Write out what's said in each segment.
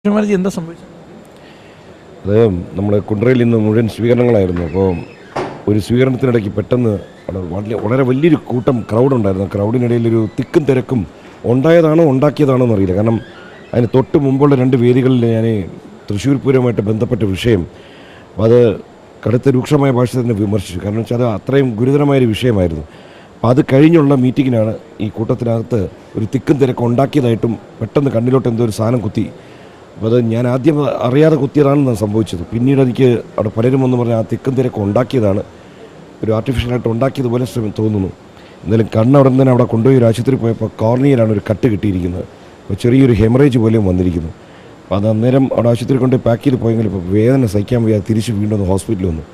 കൃഷ്ണകുമാർജി എന്താ സംഭവിച്ചത്? അത് നമ്മൾ കുണ്ടറയിൽ ഇന്ന് മുഴുവൻ സ്വീകരണങ്ങളായിരുന്നു. അപ്പോൾ ഒരു സ്വീകരണത്തിനിടയ്ക്ക് പെട്ടെന്ന് വളരെ വലിയൊരു കൂട്ടം ക്രൗഡുണ്ടായിരുന്നു. ക്രൗഡിനിടയിലൊരു തിക്കും തിരക്കും ഉണ്ടായതാണോ ഉണ്ടാക്കിയതാണോ എന്നറിയില്ല. കാരണം അതിന് തൊട്ട് മുമ്പുള്ള 2 വേദികളിൽ ഞാൻ തൃശ്ശൂർ പൂരവുമായിട്ട് ബന്ധപ്പെട്ട വിഷയം അത് കടുത്ത രൂക്ഷമായ ഭാഷ തന്നെ വിമർശിച്ചു. കാരണം വെച്ചാൽ അത് അത്രയും ഗുരുതരമായൊരു വിഷയമായിരുന്നു. അപ്പോൾ അത് കഴിഞ്ഞുള്ള മീറ്റിങ്ങിനാണ് ഈ കൂട്ടത്തിനകത്ത് ഒരു തിക്കും തിരക്കും ഉണ്ടാക്കിയതായിട്ടും പെട്ടെന്ന് കണ്ണിലോട്ട് എന്തോ ഒരു സാധനം കുത്തി. അപ്പോൾ അത് ഞാൻ ആദ്യം അറിയാതെ കുത്തിയതാണെന്നാണ് സംഭവിച്ചത്. പിന്നീട് എനിക്ക് അവിടെ പലരും എന്ന് പറഞ്ഞാൽ ആ തിക്കും തിരക്കും ഉണ്ടാക്കിയതാണ്, ഒരു ആർട്ടിഫിഷ്യലായിട്ട് ഉണ്ടാക്കിയതുപോലെ തോന്നുന്നു. എന്തായാലും കണ്ണവിടെ നിന്ന് അവിടെ കൊണ്ടുപോയി ഒരു ആശുപത്രി പോയപ്പോൾ കോർണിയയിലാണ് ഒരു കട്ട് കിട്ടിയിരിക്കുന്നത്. അപ്പോൾ ചെറിയൊരു ഹെമറേജ് പോലെയും വന്നിരിക്കുന്നു. അപ്പോൾ അത് അന്നേരം അവിടെ ആശുപത്രി കൊണ്ട് പാക്ക് ചെയ്ത് പോയെങ്കിൽ ഇപ്പോൾ വേദന സഹിക്കാൻ വയ്യാതെ തിരിച്ച് വീണ്ടും ഒന്ന് ഹോസ്പിറ്റലിൽ വന്നു.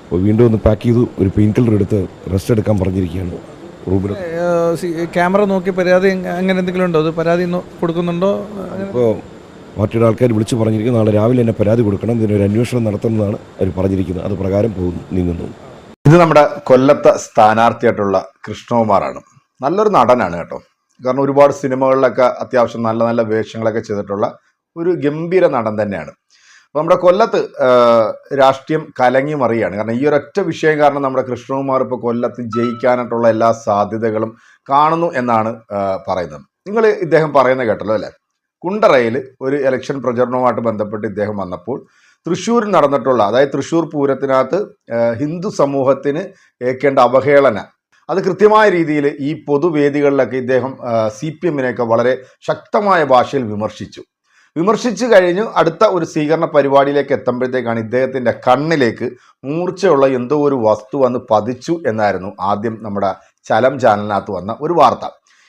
അപ്പോൾ വീണ്ടും ഒന്ന് പാക്ക് ചെയ്തു, ഒരു പെയിൻ കില്ലർ എടുത്ത് റെസ്റ്റ് എടുക്കാൻ പറഞ്ഞിരിക്കുകയാണ് റൂമിൽ. ക്യാമറ നോക്കി പരാതി അങ്ങനെ എന്തെങ്കിലും ഉണ്ടോ? അത് പരാതി കൊടുക്കുന്നുണ്ടോ? ഇപ്പോൾ പാർട്ടിയുടെ ആൾക്കാർ വിളിച്ച് പറഞ്ഞിരിക്കുന്നത് നാളെ രാവിലെ തന്നെ പരാതി കൊടുക്കണം, ഇതിനൊരു അന്വേഷണം നടത്തുന്നതാണ് അവർ പറഞ്ഞിരിക്കുന്നത്. അത് പ്രകാരം നീങ്ങുന്നു. ഇത് നമ്മുടെ കൊല്ലത്തെ സ്ഥാനാർത്ഥിയായിട്ടുള്ള കൃഷ്ണകുമാറാണ്. നല്ലൊരു നടനാണ് കേട്ടോ. കാരണം ഒരുപാട് സിനിമകളിലൊക്കെ അത്യാവശ്യം നല്ല നല്ല വേഷങ്ങളൊക്കെ ചെയ്തിട്ടുള്ള ഒരു ഗംഭീര നടൻ തന്നെയാണ്. അപ്പോൾ നമ്മുടെ കൊല്ലത്ത് രാഷ്ട്രീയം കലങ്ങി മറിയാണ്. കാരണം ഈ ഒരൊറ്റ വിഷയം കാരണം നമ്മുടെ കൃഷ്ണകുമാർ ഇപ്പോൾ കൊല്ലത്ത് ജയിക്കാനായിട്ടുള്ള എല്ലാ സാധ്യതകളും കാണുന്നു എന്നാണ് പറയുന്നത്. നിങ്ങൾ ഇദ്ദേഹം പറയുന്നത് കേട്ടല്ലോ അല്ലേ? കുണ്ടറയിൽ ഒരു ഇലക്ഷൻ പ്രചരണവുമായിട്ട് ബന്ധപ്പെട്ട് ഇദ്ദേഹം വന്നപ്പോൾ തൃശ്ശൂരിൽ നടന്നിട്ടുള്ള, അതായത് തൃശ്ശൂർ പൂരത്തിനകത്ത് ഹിന്ദു സമൂഹത്തിന് ഏൽക്കേണ്ട അവഹേളന അത് കൃത്യമായ രീതിയിൽ ഈ പൊതുവേദികളിലൊക്കെ ഇദ്ദേഹം CPM-നെയൊക്കെ വളരെ ശക്തമായ ഭാഷയിൽ വിമർശിച്ചു കഴിഞ്ഞു. അടുത്ത ഒരു സ്വീകരണ പരിപാടിയിലേക്ക് എത്തുമ്പോഴത്തേക്കാണ് ഇദ്ദേഹത്തിൻ്റെ കണ്ണിലേക്ക് മൂർച്ചയുള്ള എന്തോ ഒരു വസ്തു വന്ന് പതിച്ചു എന്നായിരുന്നു ആദ്യം നമ്മുടെ ചലം ചാനലിനകത്ത് വന്ന ഒരു വാർത്ത.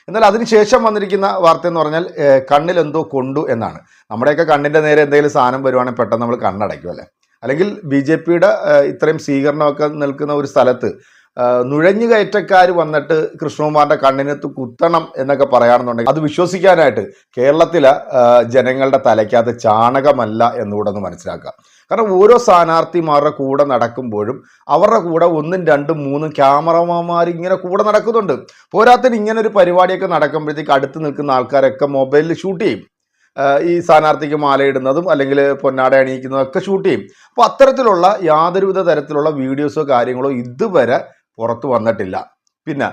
എന്നാൽ അതിനുശേഷം വന്നിരിക്കുന്ന വാർത്ത എന്ന് പറഞ്ഞാൽ കണ്ണിലെന്തോ കൊണ്ടു എന്നാണ്. നമ്മുടെയൊക്കെ കണ്ണിൻ്റെ നേരെ എന്തെങ്കിലും സാധനം വരുവാണെങ്കിൽ പെട്ടെന്ന് നമ്മൾ കണ്ണടയ്ക്കും അല്ലേ? അല്ലെങ്കിൽ BJP-യുടെ ഇത്രയും സ്വീകരണമൊക്കെ നിൽക്കുന്ന ഒരു സ്ഥലത്ത് നുഴഞ്ഞുകയറ്റക്കാർ വന്നിട്ട് കൃഷ്ണകുമാറിൻ്റെ കണ്ണിനകത്ത് കുത്തണം എന്നൊക്കെ പറയുകയാണെന്നുണ്ടെങ്കിൽ അത് വിശ്വസിക്കാനായിട്ട് കേരളത്തിലെ ജനങ്ങളുടെ തലയ്ക്കകത്ത് ചാണകമല്ല എന്നുകൂടെ ഒന്ന് മനസ്സിലാക്കുക. കാരണം ഓരോ സ്ഥാനാർത്ഥിമാരുടെ കൂടെ നടക്കുമ്പോഴും അവരുടെ കൂടെ 1, 2, 3 ക്യാമറമാന്മാർ ഇങ്ങനെ കൂടെ നടക്കുന്നുണ്ട്. പോരാത്തിന് ഇങ്ങനെ ഒരു പരിപാടിയൊക്കെ നടക്കുമ്പോഴത്തേക്ക് അടുത്ത് നിൽക്കുന്ന ആൾക്കാരൊക്കെ മൊബൈലിൽ ഷൂട്ട് ചെയ്യും. ഈ സ്ഥാനാർത്ഥിക്ക് മാലയിടുന്നതും അല്ലെങ്കിൽ പൊന്നാട അണിയിക്കുന്നതും ഒക്കെ ഷൂട്ട് ചെയ്യും. അപ്പോൾ അത്തരത്തിലുള്ള യാതൊരുവിധ തരത്തിലുള്ള വീഡിയോസോ കാര്യങ്ങളോ ഇതുവരെ പുറത്തു വന്നിട്ടില്ല. പിന്നെ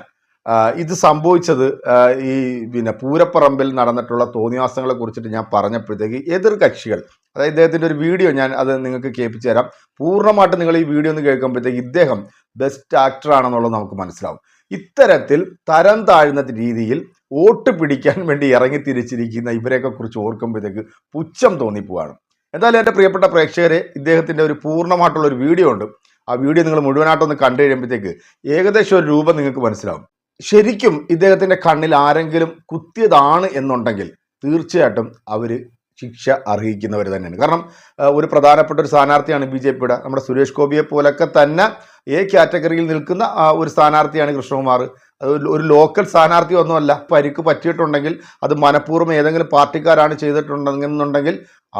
ഇത് സംഭവിച്ചത് ഈ പൂരപ്പറമ്പിൽ നടന്നിട്ടുള്ള തോന്നിവാസങ്ങളെ കുറിച്ചിട്ട് ഞാൻ പറഞ്ഞപ്പോഴത്തേക്ക് എതിർ കക്ഷികൾ, അതായത് ഇദ്ദേഹത്തിൻ്റെ ഒരു വീഡിയോ ഞാൻ അത് നിങ്ങൾക്ക് കേൾപ്പിച്ചു തരാം. പൂർണ്ണമായിട്ട് നിങ്ങൾ ഈ വീഡിയോ ഒന്ന് കേൾക്കുമ്പോഴത്തേക്ക് ഇദ്ദേഹം ബെസ്റ്റ് ആക്ടർ ആണെന്നുള്ളത് നമുക്ക് മനസ്സിലാവും. ഇത്തരത്തിൽ തരം താഴ്ന്ന രീതിയിൽ വോട്ട് പിടിക്കാൻ വേണ്ടി ഇറങ്ങി തിരിച്ചിരിക്കുന്ന ഇവരെയൊക്കെ കുറിച്ച് ഓർക്കുമ്പോഴത്തേക്ക് പുച്ഛം തോന്നിപ്പോവാണ്. എന്തായാലും എൻ്റെ പ്രിയപ്പെട്ട പ്രേക്ഷകരെ, ഇദ്ദേഹത്തിൻ്റെ ഒരു പൂർണ്ണമായിട്ടുള്ള ഒരു വീഡിയോ ഉണ്ട്. ആ വീഡിയോ നിങ്ങൾ മുഴുവനായിട്ടൊന്ന് കണ്ടു കഴിയുമ്പോഴത്തേക്ക് ഏകദേശം ഒരു രൂപം നിങ്ങൾക്ക് മനസ്സിലാവും. ശരിക്കും ഇദ്ദേഹത്തിൻ്റെ കണ്ണിൽ ആരെങ്കിലും കുത്തിയതാണ് എന്നുണ്ടെങ്കിൽ തീർച്ചയായിട്ടും അവർ ശിക്ഷ അർഹിക്കുന്നവർ തന്നെയാണ്. കാരണം ഒരു പ്രധാനപ്പെട്ട ഒരു സ്ഥാനാർത്ഥിയാണ് BJP-യുടെ. നമ്മുടെ സുരേഷ് ഗോപിയെ പോലൊക്കെ തന്നെ കാറ്റഗറിയിൽ നിൽക്കുന്ന ഒരു സ്ഥാനാർത്ഥിയാണ് കൃഷ്ണകുമാർ. അത് ഒരു ലോക്കൽ സ്ഥാനാർത്ഥി ഒന്നുമല്ല. പരിക്ക് പറ്റിയിട്ടുണ്ടെങ്കിൽ അത് മനഃപൂർവ്വം ഏതെങ്കിലും പാർട്ടിക്കാരാണ് ചെയ്തിട്ടുണ്ടെന്നുണ്ടെങ്കിൽ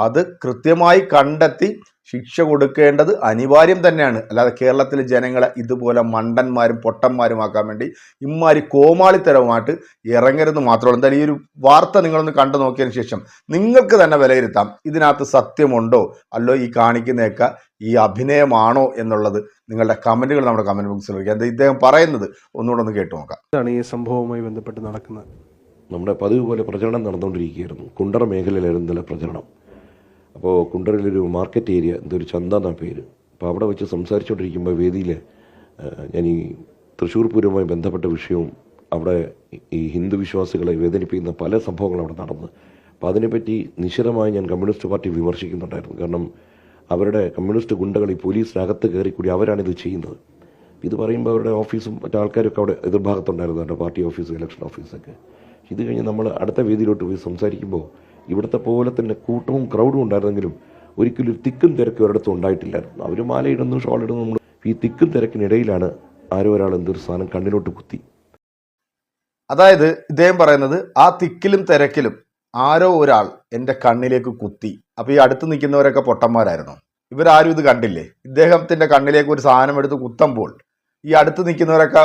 അത് കൃത്യമായി കണ്ടെത്തി ശിക്ഷ കൊടുക്കേണ്ടത് അനിവാര്യം തന്നെയാണ്. അല്ലാതെ കേരളത്തിലെ ജനങ്ങളെ ഇതുപോലെ മണ്ടന്മാരും പൊട്ടന്മാരുമാക്കാൻ വേണ്ടി ഇമ്മാരി കോമാളിത്തരവുമായിട്ട് ഇറങ്ങരുത് മാത്രമല്ല. എന്തായാലും ഈ ഒരു വാർത്ത നിങ്ങളൊന്ന് കണ്ടു നോക്കിയതിന് ശേഷം നിങ്ങൾക്ക് തന്നെ വിലയിരുത്താം ഇതിനകത്ത് സത്യമുണ്ടോ അല്ലോ ഈ കാണിക്കുന്നതൊക്കെ ഈ അഭിനയമാണോ എന്നുള്ളത്. നിങ്ങളുടെ കമൻറ്റുകൾ നമ്മുടെ കമൻറ്റ് ബോക്സിൽ വയ്ക്കുക. എന്താ ഇദ്ദേഹം പറയുന്നത് ഒന്നുകൂടെ ഒന്ന് കേട്ടു നോക്കാം. ഇതാണ് ഈ സംഭവവുമായി ബന്ധപ്പെട്ട് നടക്കുന്നത്. നമ്മുടെ പതിവ് പോലെ പ്രചരണം നടന്നുകൊണ്ടിരിക്കുകയായിരുന്നു. കുണ്ടറ മേഖലയിലായിരുന്നു ഇന്നലെ പ്രചരണം. അപ്പോൾ കുണ്ടറയിലൊരു മാർക്കറ്റ് ഏരിയ, എന്തൊരു ചന്ത എന്നാ പേര്. അപ്പോൾ അവിടെ വെച്ച് സംസാരിച്ചുകൊണ്ടിരിക്കുമ്പോൾ വേദിയിൽ ഞാൻ ഈ തൃശ്ശൂർ പൂരവുമായി ബന്ധപ്പെട്ട വിഷയവും അവിടെ ഈ ഹിന്ദു വിശ്വാസികളെ വേദനിപ്പിക്കുന്ന പല സംഭവങ്ങളും അവിടെ നടന്നു. അപ്പോൾ അതിനെപ്പറ്റി നിശിതമായി ഞാൻ കമ്മ്യൂണിസ്റ്റ് പാർട്ടി വിമർശിക്കുന്നുണ്ടായിരുന്നു. കാരണം അവരുടെ കമ്മ്യൂണിസ്റ്റ് ഗുണ്ടകൾ ഈ പോലീസിനകത്ത് കയറിക്കൂടി അവരാണിത് ചെയ്യുന്നത്. ഇത് പറയുമ്പോൾ അവരുടെ ഓഫീസും മറ്റാൾക്കാരൊക്കെ അവിടെ എതിർഭാഗത്തുണ്ടായിരുന്നു, അവരുടെ പാർട്ടി ഓഫീസ്, ഇലക്ഷൻ ഓഫീസൊക്കെ. ഇത് കഴിഞ്ഞ് നമ്മൾ അടുത്ത വേദിയിലോട്ട് പോയി സംസാരിക്കുമ്പോൾ ഇവിടുത്തെ പോലെ തന്നെ കൂട്ടവും ക്രൗഡും ഉണ്ടായിരുന്നെങ്കിലും ഒരിക്കലും തിക്കും തിരക്കും ഒരിടത്തും ഉണ്ടായിട്ടില്ലായിരുന്നു. അവർ മാലയിടുന്നു, ഷോൾ ഇടുന്നു. നമ്മൾ ഈ തിക്കും തിരക്കിനിടയിലാണ് ആരോ ഒരാൾ എന്തൊരു സാധനം കണ്ണിലോട്ട് കുത്തി. അതായത് ഇദ്ദേഹം പറയുന്നത് ആ തിക്കിലും തിരക്കിലും ആരോ ഒരാൾ എൻ്റെ കണ്ണിലേക്ക് കുത്തി. അപ്പോൾ ഈ അടുത്ത് നിൽക്കുന്നവരൊക്കെ പൊട്ടന്മാരായിരുന്നു. ഇവരാരും ഇത് കണ്ടില്ലേ? ഇദ്ദേഹത്തിൻ്റെ കണ്ണിലേക്ക് ഒരു സാധനം എടുത്ത് കുത്തുമ്പോൾ ഈ അടുത്ത് നിൽക്കുന്നവരൊക്കെ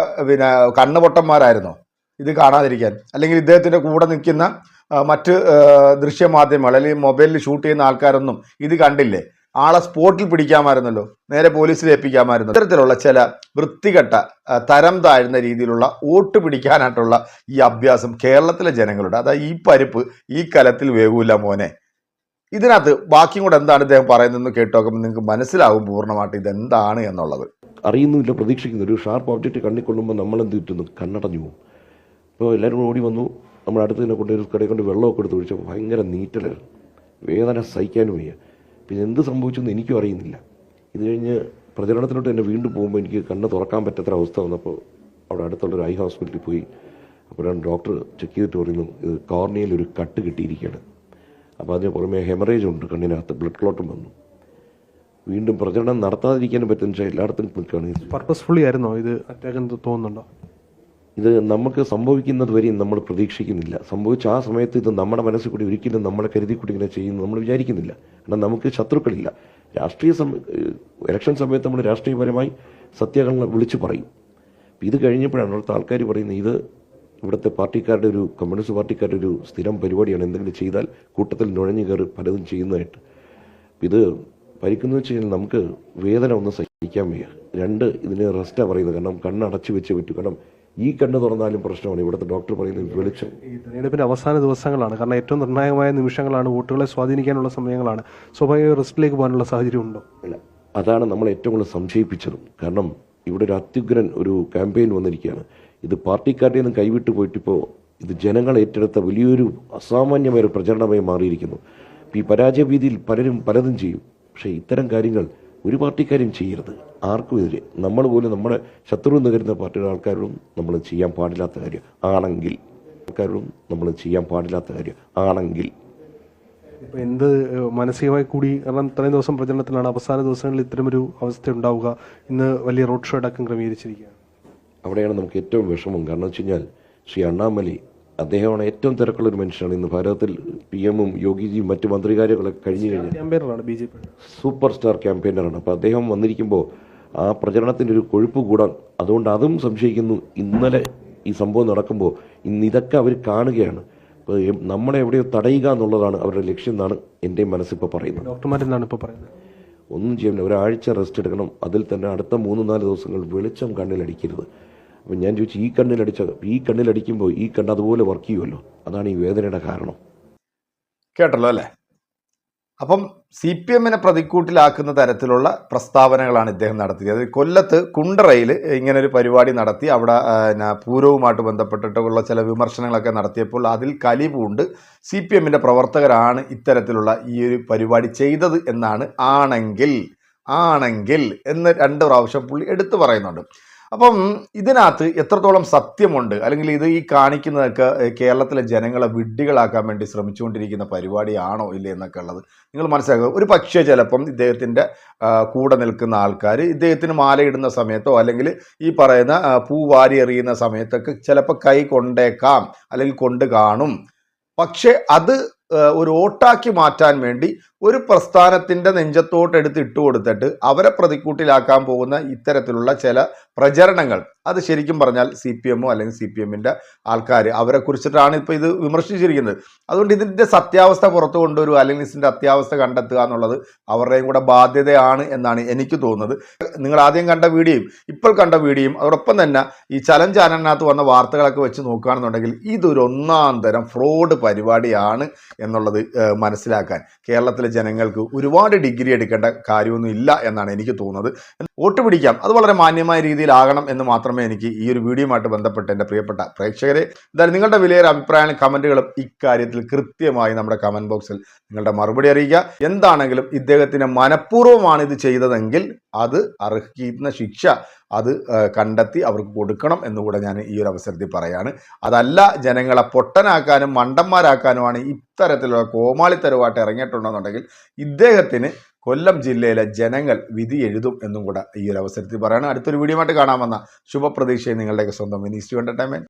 കണ്ണ് പൊട്ടന്മാരായിരുന്നോ ഇത് കാണാതിരിക്കാൻ? അല്ലെങ്കിൽ ഇദ്ദേഹത്തിൻ്റെ കൂടെ നിൽക്കുന്ന മറ്റ് ദൃശ്യമാധ്യമങ്ങൾ അല്ലെങ്കിൽ മൊബൈലിൽ ഷൂട്ട് ചെയ്യുന്ന ആൾക്കാരൊന്നും ഇത് കണ്ടില്ലേ? ആളെ സ്പോട്ടിൽ പിടിക്കാമായിരുന്നല്ലോ, നേരെ പോലീസിൽ ഏൽപ്പിക്കാമായിരുന്നു. ഇത്തരത്തിലുള്ള ചില വൃത്തികെട്ട തരം താഴ്ന്ന രീതിയിലുള്ള വോട്ട് പിടിക്കാനായിട്ടുള്ള ഈ അഭ്യാസം കേരളത്തിലെ ജനങ്ങളുടെ, അതായത് ഈ പരിപ്പ് ഈ കലത്തിൽ വേകൂല മോനെ. ഇതിനകത്ത് ബാക്കിയും കൂടെ എന്താണ് ഇദ്ദേഹം പറയുന്നതെന്ന് കേട്ടോക്കുമ്പോൾ നിങ്ങൾക്ക് മനസ്സിലാവും പൂർണ്ണമായിട്ട് ഇതെന്താണ് എന്നുള്ളത്. അറിയുന്നുമില്ല, പ്രതീക്ഷിക്കുന്നു. ഒരു ഷാർപ്പ് ഒബ്ജക്റ്റ് കണ്ണിൽ കൊള്ളുമ്പോൾ നമ്മളെന്ത് കിട്ടുന്നു, കണ്ണടഞ്ഞു പോകും. ഇപ്പോൾ എല്ലാവരും ഓടി വന്നു, നമ്മുടെ അടുത്ത് തന്നെ കൊണ്ട് ഒരു കടയിൽ കൊണ്ട് വെള്ളമൊക്കെ എടുത്ത് ഒഴിച്ചപ്പോൾ ഭയങ്കര നീറ്റലായിരുന്നു, വേദന സഹിക്കാനും വയ്യ. പിന്നെ എന്ത് സംഭവിച്ചെന്ന് എനിക്കും അറിയുന്നില്ല. ഇത് കഴിഞ്ഞ് പ്രചരണത്തിലോട്ട് തന്നെ വീണ്ടും പോകുമ്പോൾ എനിക്ക് കണ്ണ് തുറക്കാൻ പറ്റാത്ത അവസ്ഥ വന്നപ്പോൾ അവിടെ അടുത്തുള്ളൊരു ഐ ഹോസ്പിറ്റലിൽ പോയി. അപ്പോഴാണ് ഡോക്ടർ ചെക്ക് ചെയ്തിട്ട് പറയുന്നു, ഇത് കോർണിയയിൽ ഒരു കട്ട് കിട്ടിയിരിക്കുകയാണ്. അപ്പോൾ അതിന് പുറമെ ഹെമറേജ് ഉണ്ട്, കണ്ണിനകത്ത് ബ്ലഡ് ക്ലോട്ടും വന്നു. വീണ്ടും പ്രചരണം നടത്താതിരിക്കാനും പറ്റുന്ന വെച്ചാൽ എല്ലായിടത്തും നിൽക്കുകയാണ്. പർപ്പസ്ഫുള്ളി ആയിരുന്നോ ഇത് അറ്റാക്ക് എന്ന് തോന്നുന്നുണ്ടോ? ഇത് നമുക്ക് സംഭവിക്കുന്നത് വരെയും നമ്മൾ പ്രതീക്ഷിക്കുന്നില്ല. സംഭവിച്ച ആ സമയത്ത് ഇത് നമ്മുടെ മനസ്സിൽ കൂടി ഒരിക്കലും നമ്മളെ കരുതി കൂടി ഇങ്ങനെ ചെയ്യുന്നു നമ്മൾ വിചാരിക്കുന്നില്ല. കാരണം നമുക്ക് ശത്രുക്കളില്ല. ഇലക്ഷൻ സമയത്ത് നമ്മൾ രാഷ്ട്രീയപരമായി സത്യങ്ങൾ വിളിച്ചു പറയും. ഇത് കഴിഞ്ഞപ്പോഴാണ് അവിടുത്തെ ആൾക്കാർ പറയുന്നത്, ഇത് ഇവിടുത്തെ പാർട്ടിക്കാരുടെ ഒരു കമ്മ്യൂണിസ്റ്റ് പാർട്ടിക്കാരുടെ ഒരു സ്ഥിരം പരിപാടിയാണ്, എന്തെങ്കിലും ചെയ്താൽ കൂട്ടത്തിൽ നുഴഞ്ഞു കയറി പലതും ചെയ്യുന്നതായിട്ട്. ഇത് പരിക്കുന്നു വെച്ച് കഴിഞ്ഞാൽ നമുക്ക് വേദന ഒന്നും സഹിക്കാൻ വയ്യ. 2 ഇതിന് റെസ്റ്റാണ് പറയുന്നത്. കാരണം കണ്ണടച്ചു വെച്ചേ പറ്റൂ. കാരണം ഈ കണ്ണ് തുറന്നാലും പ്രശ്നമാണ്. ഇവിടുത്തെ ഡോക്ടർ പറയുന്നത് വെളിച്ചം. ഈ തെരഞ്ഞെടുപ്പിന്റെ അവസാന ദിവസങ്ങളാണ്, കാരണം ഏറ്റവും നിർണായകമായ നിമിഷങ്ങളാണ്, വോട്ടുകളെ സ്വാധീനിക്കാനുള്ള സമയങ്ങളാണ്. സ്വാഭാവിക റിസ്കിലേക്ക് പോകാനുള്ള സാഹചര്യം ഉണ്ടോ? അല്ല, അതാണ് നമ്മളെ ഏറ്റവും കൂടുതൽ സംശയിപ്പിച്ചതും. കാരണം ഇവിടെ ഒരു അത്യുഗ്രൻ ഒരു ക്യാമ്പയിൻ വന്നിരിക്കുകയാണ്. ഇത് പാർട്ടിക്കാരുടെ നിന്നും കൈവിട്ട് പോയിട്ടിപ്പോൾ ഇത് ജനങ്ങൾ ഏറ്റെടുത്ത വലിയൊരു അസാമാന്യമായ ഒരു പ്രചരണമായി മാറിയിരിക്കുന്നു. ഈ പരാജയഭീതിയിൽ പലരും പലതും ചെയ്യും. പക്ഷേ ഇത്തരം കാര്യങ്ങൾ ഒരു പാർട്ടിക്കാരും ചെയ്യരുത്. ആർക്കും എതിരെ നമ്മൾ പോലും നമ്മുടെ ശത്രു എന്ന് കരുതുന്ന പാർട്ടിയുടെ ആൾക്കാരോടും നമ്മൾ ചെയ്യാൻ പാടില്ലാത്ത കാര്യം ആണെങ്കിൽ ഇപ്പോൾ എന്ത് മാനസികമായി കൂടി, കാരണം ഇത്രയും ദിവസം പ്രചരണത്തിലാണ്, അവസാന ദിവസങ്ങളിൽ ഇത്തരമൊരു അവസ്ഥ ഉണ്ടാവുക. ഇന്ന് വലിയ റോഡ് ഷോ അടക്കം ക്രമീകരിച്ചിരിക്കുകയാണ്. അവിടെയാണ് നമുക്ക് ഏറ്റവും വിഷമം. കാരണം വെച്ച് കഴിഞ്ഞാൽ ശ്രീ അണ്ണാമലൈ അദ്ദേഹമാണ് ഏറ്റവും തിരക്കുള്ളൊരു മനുഷ്യനാണ്. ഇന്ന് ഭാരതത്തിൽ PM-ഉം യോഗിജിയും മറ്റു മന്ത്രികാര്യങ്ങളൊക്കെ കഴിഞ്ഞു ക്യാമ്പയിനറാണ് BJP സൂപ്പർ സ്റ്റാർ ക്യാമ്പയിനറാണ്. അപ്പോൾ അദ്ദേഹം വന്നിരിക്കുമ്പോൾ ആ പ്രചരണത്തിൻ്റെ ഒരു കൊഴുപ്പ് കൂടാൻ, അതുകൊണ്ട് അതും സംശയിക്കുന്നു. ഇന്നലെ ഈ സംഭവം നടക്കുമ്പോൾ ഇന്ന് ഇതൊക്കെ അവർ കാണുകയാണ്. അപ്പോൾ നമ്മളെ എവിടെയോ തടയുക എന്നുള്ളതാണ് അവരുടെ ലക്ഷ്യം എന്നാണ് എൻ്റെ മനസ്സിപ്പോൾ പറയുന്നത്. ഡോക്ടർമാരെന്താണ് ഇപ്പോൾ പറയുന്നത്? ഒന്നും ചെയ്യാൻ, ഒരാഴ്ച റെസ്റ്റ് എടുക്കണം. അതിൽ തന്നെ അടുത്ത 3-4 ദിവസങ്ങൾ വെളിച്ചം കണ്ണിലടിക്കരുത്. അപ്പം ഞാൻ ചോദിച്ചു, ഈ കണ്ണിലടിക്കുമ്പോൾ ഈ കണ്ണ് അതുപോലെ വർക്ക് ചെയ്യുമല്ലോ, അതാണ് ഈ വേദനയുടെ കാരണം. കേട്ടല്ലോ അല്ലേ? അപ്പം CPM-നെ പ്രതിക്കൂട്ടിലാക്കുന്ന തരത്തിലുള്ള പ്രസ്താവനകളാണ് ഇദ്ദേഹം നടത്തിയത്. കൊല്ലത്ത് കുണ്ടറയിൽ ഇങ്ങനെ ഒരു പരിപാടി നടത്തി, അവിടെ പൂരവുമായിട്ട് ബന്ധപ്പെട്ടിട്ടുള്ള ചില വിമർശനങ്ങളൊക്കെ നടത്തിയപ്പോൾ അതിൽ കലിപൂണ്ട് CPM-ന്റെ പ്രവർത്തകരാണ് ഇത്തരത്തിലുള്ള ഈ ഒരു പരിപാടി ചെയ്തത് എന്നാണ് ആണെങ്കിൽ എന്ന് 2 പ്രാവശ്യം പുള്ളി എടുത്തു പറയുന്നുണ്ട്. അപ്പം ഇതിനകത്ത് എത്രത്തോളം സത്യമുണ്ട്, അല്ലെങ്കിൽ ഇത് ഈ കാണിക്കുന്നതൊക്കെ കേരളത്തിലെ ജനങ്ങളെ വിഡ്ഢികളാക്കാൻ വേണ്ടി ശ്രമിച്ചുകൊണ്ടിരിക്കുന്ന പരിപാടിയാണോ ഇല്ലേ എന്നൊക്കെ ഉള്ളത് നിങ്ങൾ മനസ്സിലാക്കുക. ഒരു പക്ഷേ ചിലപ്പം ഇദ്ദേഹത്തിൻ്റെ കൂടെ നിൽക്കുന്ന ആൾക്കാർ ഇദ്ദേഹത്തിന് മാലയിടുന്ന സമയത്തോ അല്ലെങ്കിൽ ഈ പറയുന്ന പൂ വാരി എറിയുന്ന സമയത്തൊക്കെ ചിലപ്പോൾ കൈ കൊണ്ടേക്കാം അല്ലെങ്കിൽ കൊണ്ട് കാണും. പക്ഷെ അത് ഒരു വോട്ടാക്കി മാറ്റാൻ വേണ്ടി ഒരു പ്രസ്ഥാനത്തിൻ്റെ നെഞ്ചത്തോട്ടെടുത്ത് ഇട്ട് കൊടുത്തിട്ട് അവരെ പ്രതിക്കൂട്ടിലാക്കാൻ പോകുന്ന ഇത്തരത്തിലുള്ള ചില പ്രചരണങ്ങൾ, അത് ശരിക്കും പറഞ്ഞാൽ CPM-ഓ അല്ലെങ്കിൽ CPM-ൻ്റെ ആൾക്കാർ അവരെ കുറിച്ചിട്ടാണ് ഇപ്പോൾ ഇത് വിമർശിച്ചിരിക്കുന്നത്. അതുകൊണ്ട് ഇതിൻ്റെ സത്യാവസ്ഥ പുറത്തു കൊണ്ടുവരിക അല്ലെങ്കിൽ ഇതിൻ്റെ അത്യാവസ്ഥ കണ്ടെത്തുക എന്നുള്ളത് അവരുടെയും കൂടെ ബാധ്യതയാണ് എന്നാണ് എനിക്ക് തോന്നുന്നത്. നിങ്ങൾ ആദ്യം കണ്ട വീഡിയോയും ഇപ്പോൾ കണ്ട വീഡിയോയും അതോടൊപ്പം തന്നെ ഈ ചലഞ്ച് ചാനലിനകത്ത് വന്ന വാർത്തകളൊക്കെ വെച്ച് നോക്കുകയാണെന്നുണ്ടെങ്കിൽ ഇതൊരു ഒന്നാം തരം ഫ്രോഡ് പരിപാടിയാണ് എന്നുള്ളത് മനസ്സിലാക്കാൻ കേരളത്തിലെ ജനങ്ങൾക്ക് ഒരുപാട് ഡിഗ്രി എടുക്കേണ്ട കാര്യമൊന്നും ഇല്ല എന്നാണ് എനിക്ക് തോന്നുന്നത്. വോട്ട് പിടിക്കാം, അത് വളരെ മാന്യമായ രീതിയിലാകണം എന്ന് മാത്രമേ എനിക്ക് ഈ ഒരു വീഡിയോയുമായിട്ട് ബന്ധപ്പെട്ട് എൻ്റെ പ്രിയപ്പെട്ട പ്രേക്ഷകരെ, എന്തായാലും നിങ്ങളുടെ വിലയേറെ അഭിപ്രായങ്ങളും കമൻറ്റുകളും ഇക്കാര്യത്തിൽ കൃത്യമായി നമ്മുടെ കമൻറ്റ് ബോക്സിൽ നിങ്ങളുടെ മറുപടി അറിയിക്കുക. എന്താണെങ്കിലും ഇദ്ദേഹത്തിന് മനഃപൂർവ്വമാണ് ഇത് ചെയ്തതെങ്കിൽ അത് അർഹിക്കുന്ന ശിക്ഷ അത് കണ്ടെത്തി അവർക്ക് കൊടുക്കണം എന്നുകൂടെ ഞാൻ ഈ ഒരു അവസരത്തിൽ പറയാണ്. അതല്ല ജനങ്ങളെ പൊട്ടനാക്കാനും മണ്ടന്മാരാക്കാനുമാണ് ഇത്തരത്തിലുള്ള കോമാളിത്തരവായിട്ട് ഇറങ്ങിയിട്ടുണ്ടെന്നുണ്ടെങ്കിൽ ഇദ്ദേഹത്തിന് കൊല്ലം ജില്ലയിലെ ജനങ്ങൾ വിധി എഴുതും എന്നും കൂടെ ഈ ഒരു അവസരത്തിൽ പറയാണ്. അടുത്തൊരു വീഡിയോ ആയിട്ട് കാണാമെന്ന ശുഭപ്രതീക്ഷയെ നിങ്ങളുടെയൊക്കെ സ്വന്തം മിനിസ്റ്റർ എൻ്റർടൈൻമെൻറ്റ്.